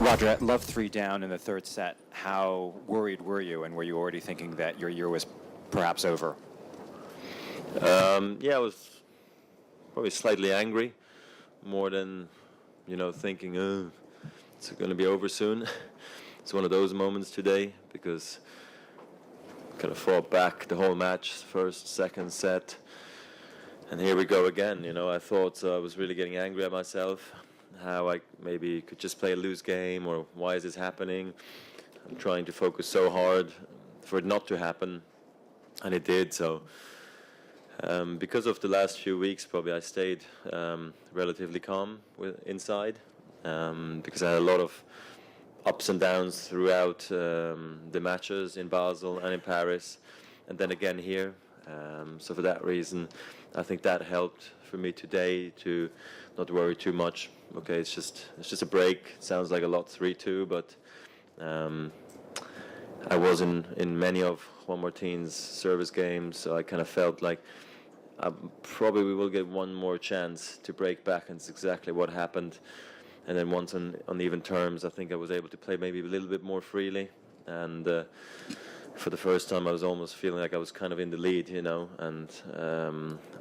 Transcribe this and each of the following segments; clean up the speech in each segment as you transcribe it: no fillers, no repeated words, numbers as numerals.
Roger, at love 3 down in the third set, how worried were you, and were you already thinking that your year was perhaps over? Yeah, I was probably slightly angry, more than, thinking, oh, it's going to be over soon. It's one of those moments today because I kind of fought back the whole match, first, second set, and here we go again. I thought I was really getting angry at myself, how I maybe could just play a loose game, or why is this happening? I'm trying to focus so hard for it not to happen, and it did. So because of the last few weeks, probably I stayed relatively calm inside because I had a lot of ups and downs throughout the matches in Basel and in Paris, and then again here. So for that reason, I think that helped for me today to not worry too much. Okay, it's just a break. It sounds like a lot, 3-2, but I was in many of Juan Martin's service games, so I kind of felt like we will get one more chance to break back, and it's exactly what happened. And then once on even terms, I think I was able to play maybe a little bit more freely, and for the first time I was almost feeling like I was kind of in the lead, and it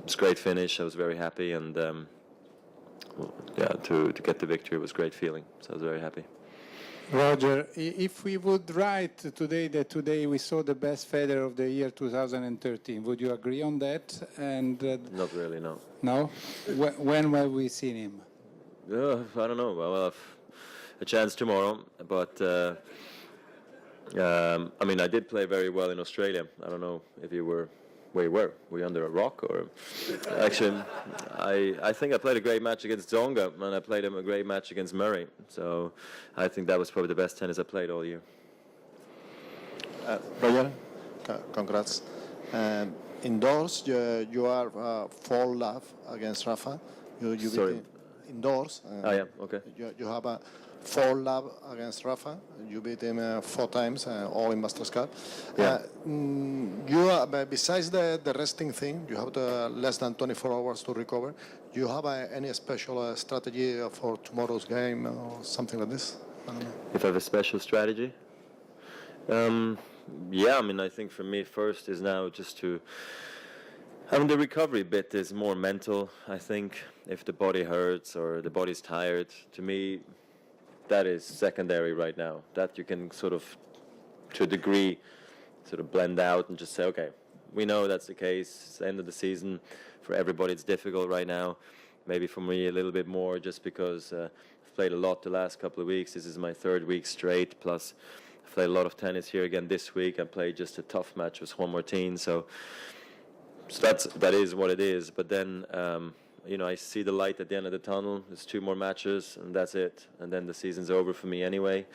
was a great finish. I was very happy, and to get the victory was a great feeling, so I was very happy. Roger, if we would write today that today we saw the best Federer of the year 2013, would you agree on that? And not really, no. No? When will we see him? I don't know. I'll have a chance tomorrow, but I did play very well in Australia. I don't know if you were where you were. Were you under a rock, or? Actually, I think I played a great match against Tsonga, and I played a great match against Murray. So I think that was probably the best tennis I played all year. Roger, congrats. Indoors, you are 4-love against Rafa. You Sorry. beat indoors. Yeah, okay. You have a 4-love against Rafa. You beat him 4 times, all in Masters Cup. Yeah. Besides the resting thing, you have less than 24 hours to recover. Do you have any special strategy for tomorrow's game or something like this? I don't know. If I have a special strategy? I think for me first is now just to... the recovery bit is more mental, I think. If the body hurts or the body's tired, to me, that is secondary right now. That you can sort of, to a degree, sort of blend out and just say, okay, we know that's the case. It's the end of the season. For everybody, it's difficult right now. Maybe for me, a little bit more, just because I've played a lot the last couple of weeks. This is my 3rd week straight, plus I've played a lot of tennis here again this week. I played just a tough match with Juan Martin, so that is what it is. But then, I see the light at the end of the tunnel. There's 2 more matches, and that's it. And then the season's over for me anyway.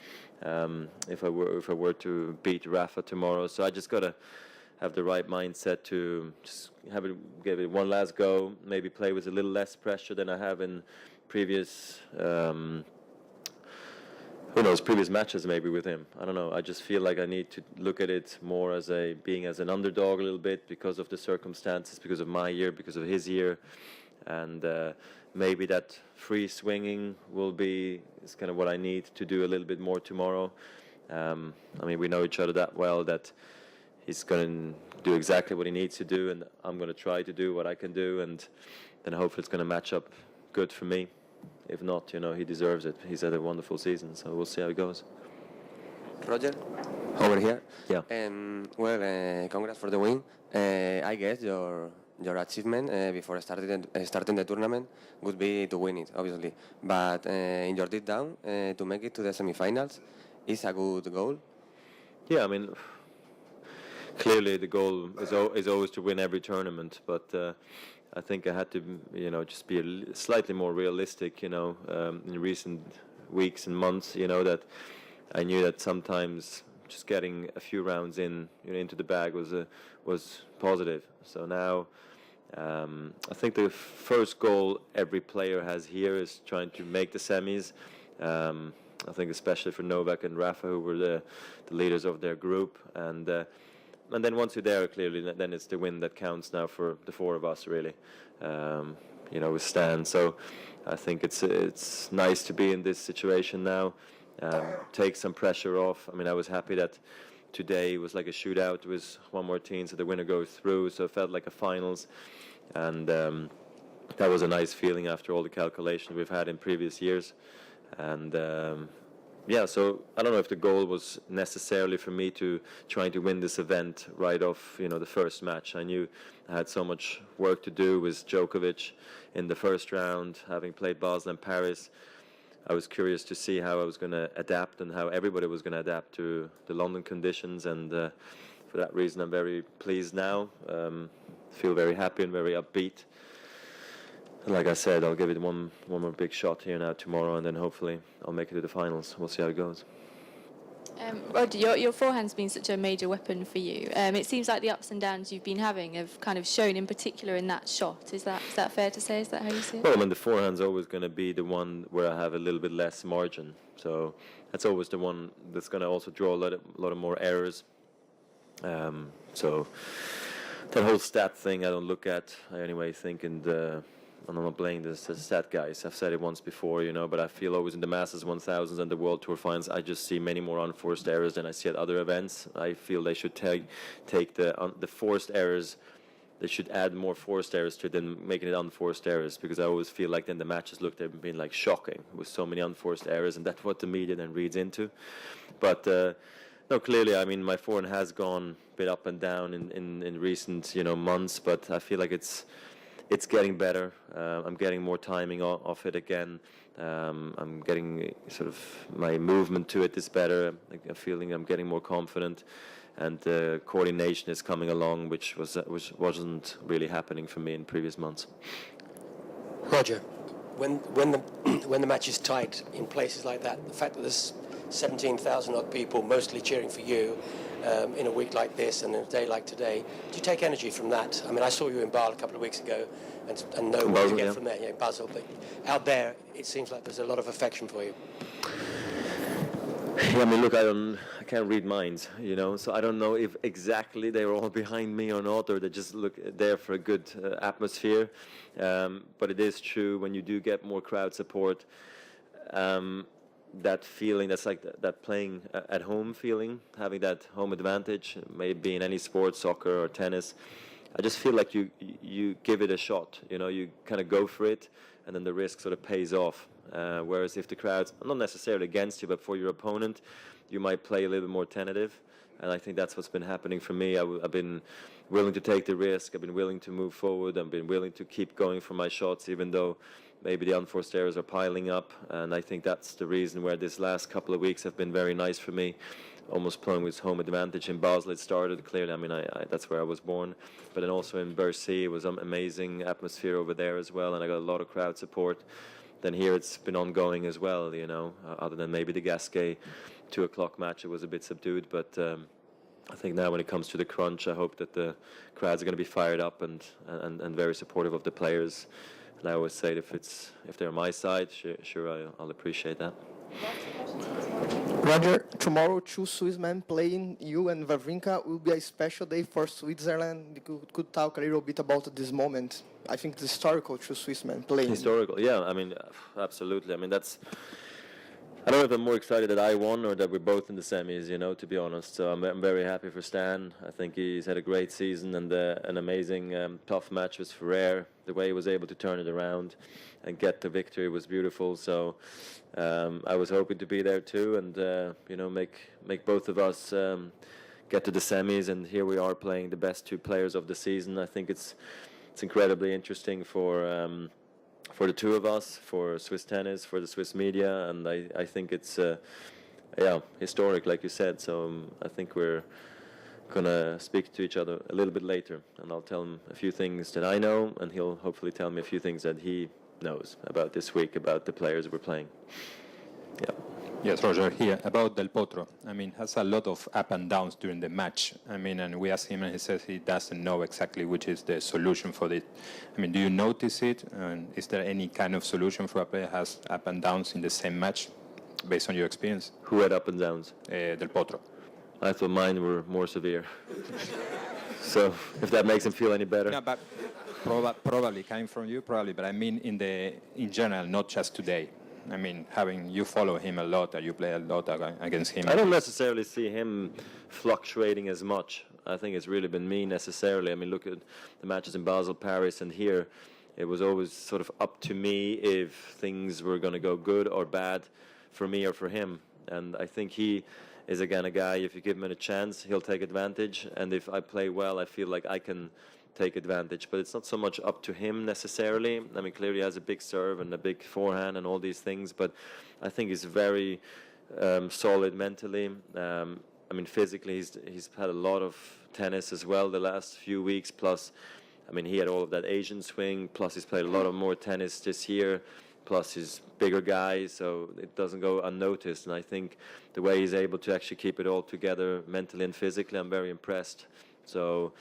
If I were to beat Rafa tomorrow, so I just gotta have the right mindset to just give it one last go. Maybe play with a little less pressure than I have in previous. Previous matches maybe with him. I don't know. I just feel like I need to look at it more as being as an underdog a little bit because of the circumstances, because of my year, because of his year. And maybe that free swinging is kind of what I need to do a little bit more tomorrow. We know each other that well that he's going to do exactly what he needs to do, and I'm going to try to do what I can do, and then hopefully it's going to match up good for me. If not, he deserves it. He's had a wonderful season, so we'll see how it goes. Roger, over here. Yeah. Congrats for the win. I guess your achievement before starting the tournament would be to win it, obviously. But in your deep down, to make it to the semifinals is a good goal. Yeah, clearly the goal is always to win every tournament, but I think I had to, just be slightly more realistic, in recent weeks and months, that I knew that sometimes just getting a few rounds into the bag was positive. So now I think the first goal every player has here is trying to make the semis. I think especially for Novak and Rafa, who were the leaders of their group, and then once you're there, clearly, then it's the win that counts now for the 4 of us, really. With Stan. So I think it's nice to be in this situation now. take some pressure off. I mean, I was happy that today was like a shootout with Juan Martín, so the winner goes through, so it felt like a finals, and that was a nice feeling after all the calculation we've had in previous years. And yeah, so I don't know if the goal was necessarily for me to trying to win this event right off, the first match. I knew I had so much work to do with Djokovic in the first round, having played Basel and Paris. I was curious to see how I was going to adapt and how everybody was going to adapt to the London conditions, and for that reason I'm very pleased now. Feel very happy and very upbeat. And like I said, I'll give it one more big shot here now tomorrow, and then hopefully I'll make it to the finals. We'll see how it goes. Roger, your forehand's been such a major weapon for you. It seems like the ups and downs you've been having have kind of shown in particular in that shot. Is that fair to say? Is that how you see it? Well, I mean, the forehand's always going to be the one where I have a little bit less margin. So that's always the one that's going to also draw a lot of more errors. So that whole stat thing I don't look at. I anyway think I'm not blaming the stat guys. I've said it once before, but I feel always in the Masters 1000s and the World Tour finals, I just see many more unforced errors than I see at other events. I feel they should take the forced errors. They should add more forced errors to it than making it unforced errors, because I always feel like then the matches looked at being like shocking with so many unforced errors, and that's what the media then reads into. But no, clearly, I mean, my forehand has gone a bit up and down in recent months, but I feel like it's getting better. I'm getting more timing off it again. I'm getting sort of my movement to it is better. I'm feeling I'm getting more confident, and coordination is coming along, which wasn't really happening for me in previous months. Roger, when the match is tight in places like that, the fact that there's 17,000 odd people mostly cheering for you in a week like this and in a day like today, do you take energy from that? I mean, I saw you in Basel a couple of weeks ago and know what you get from there, Basel, but out there it seems like there's a lot of affection for you. Yeah, I mean, look, I can't read minds, so I don't know if exactly they were all behind me or not, or they just look there for a good atmosphere. But it is true, when you do get more crowd support, that feeling, that's like that playing at home feeling, having that home advantage, maybe in any sport, soccer or tennis. I just feel like you give it a shot, you kind of go for it, and then the risk sort of pays off. Whereas if the crowd's not necessarily against you, but for your opponent, you might play a little bit more tentative. And I think that's what's been happening for me. I've been willing to take the risk. I've been willing to move forward. I've been willing to keep going for my shots, even though maybe the unforced errors are piling up. And I think that's the reason where this last couple of weeks have been very nice for me. Almost playing with home advantage. In Basel it started, clearly, I mean, that's where I was born. But then also in Bercy, it was an amazing atmosphere over there as well, and I got a lot of crowd support. Then here it's been ongoing as well, other than maybe the Gasquet 2 o'clock match, it was a bit subdued. But I think now when it comes to the crunch, I hope that the crowds are going to be fired up and very supportive of the players. And I always say if they're on my side, sure I'll appreciate that. Roger, tomorrow 2 Swiss men playing, you and Wawrinka, will be a special day for Switzerland. You could talk a little bit about this moment. I think it's historical, 2 Swiss men playing. Historical, yeah, I mean, absolutely. I mean, I don't know if I'm more excited that I won or that we're both in the semis, to be honest. So I'm very happy for Stan. I think he's had a great season, and an amazing tough match with Federer. The way he was able to turn it around and get the victory was beautiful. So I was hoping to be there too, and make both of us get to the semis. And here we are playing the best 2 players of the season. I think it's incredibly interesting for the 2 of us, for Swiss tennis, for the Swiss media, and I think it's historic, like you said. So I think we're gonna speak to each other a little bit later, and I'll tell him a few things that I know, and he'll hopefully tell me a few things that he knows about this week, about the players we're playing. Yeah. Yes, Roger, here about Del Potro. I mean, has a lot of up and downs during the match. I mean, and we asked him, and he says he doesn't know exactly which is the solution for it. I mean, do you notice it? And is there any kind of solution for a player who has up and downs in the same match, based on your experience? Who had up and downs? Del Potro. I thought mine were more severe. So, if that makes him feel any better. No, but probably coming from you, probably. But I mean, in general, not just today. I mean, having you follow him a lot, and you play a lot against him. I don't necessarily see him fluctuating as much. I think it's really been me necessarily. I mean, look at the matches in Basel, Paris, and here. It was always sort of up to me if things were going to go good or bad for me or for him. And I think he is, again, a guy, if you give him a chance, he'll take advantage. And if I play well, I feel like I can take advantage. But it's not so much up to him necessarily. I mean, clearly he has a big serve and a big forehand and all these things. But I think he's very solid mentally. I mean, physically, he's had a lot of tennis as well the last few weeks. Plus, I mean, he had all of that Asian swing. Plus, he's played a lot of more tennis this year. Plus, he's bigger guy, so it doesn't go unnoticed. And I think the way he's able to actually keep it all together mentally and physically, I'm very impressed. So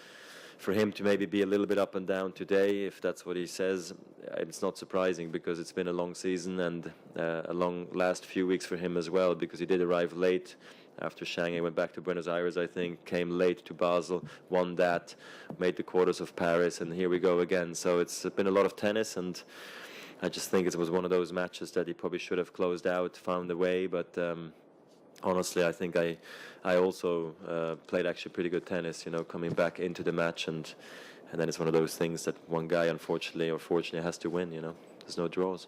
for him to maybe be a little bit up and down today, if that's what he says, it's not surprising because it's been a long season and a long last few weeks for him as well, because he did arrive late after Shanghai, went back to Buenos Aires, I think, came late to Basel, won that, made the quarters of Paris, and here we go again. So it's been a lot of tennis, and I just think it was one of those matches that he probably should have closed out, found a way, but honestly, I think I also played actually pretty good tennis, you know, coming back into the match, and then it's one of those things that one guy, unfortunately or fortunately, has to win, you know. There's no draws.